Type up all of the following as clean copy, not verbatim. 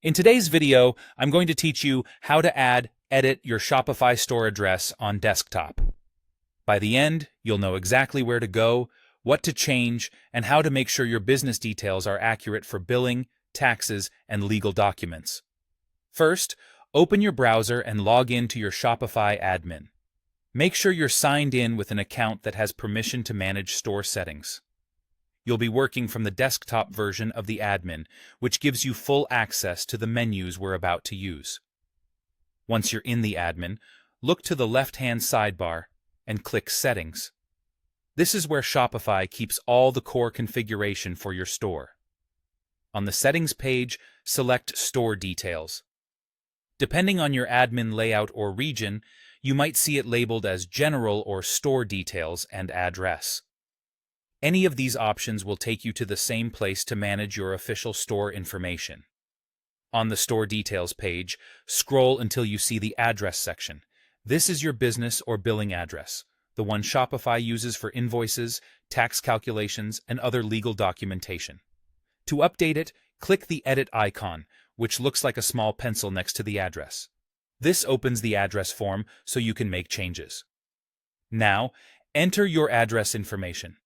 In today's video, I'm going to teach you how to edit your Shopify store address on desktop. By the end, you'll know exactly where to go, what to change, and how to make sure your business details are accurate for billing, taxes, and legal documents. First, open your browser and log in to your Shopify admin. Make sure you're signed in with an account that has permission to manage store settings. You'll be working from the desktop version of the admin, which gives you full access to the menus we're about to use. Once you're in the admin, look to the left-hand sidebar and click Settings. This is where Shopify keeps all the core configuration for your store. On the Settings page, select Store Details. Depending on your admin layout or region, you might see it labeled as General or Store Details and Address. Any of these options will take you to the same place to manage your official store information. On the Store Details page, scroll until you see the Address section. This is your business or billing address, the one Shopify uses for invoices, tax calculations, and other legal documentation. To update it, click the Edit icon, which looks like a small pencil next to the address. This opens the address form so you can make changes. Now, enter your address information.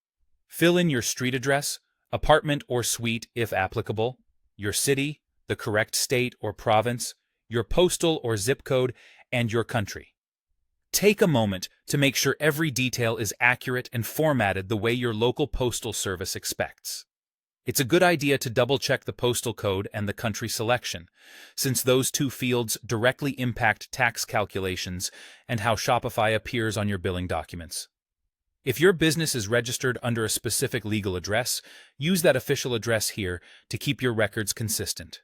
Fill in your street address, apartment or suite if applicable, your city, the correct state or province, your postal or zip code, and your country. Take a moment to make sure every detail is accurate and formatted the way your local postal service expects. It's a good idea to double-check the postal code and the country selection, since those two fields directly impact tax calculations and how Shopify appears on your billing documents. If your business is registered under a specific legal address, use that official address here to keep your records consistent.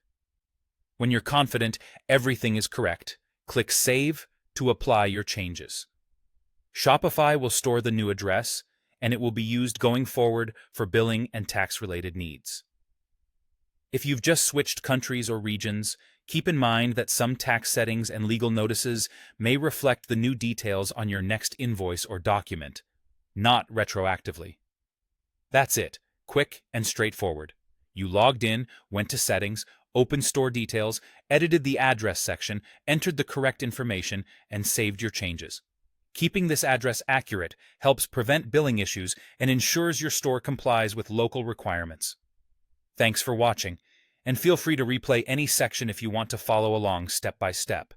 When you're confident everything is correct, click Save to apply your changes. Shopify will store the new address, and it will be used going forward for billing and tax-related needs. If you've just switched countries or regions, keep in mind that some tax settings and legal notices may reflect the new details on your next invoice or document, not retroactively. That's it, quick and straightforward. You logged in, went to Settings, opened Store Details, edited the Address section, entered the correct information, and saved your changes. Keeping this address accurate helps prevent billing issues and ensures your store complies with local requirements. Thanks for watching, and feel free to replay any section if you want to follow along step by step.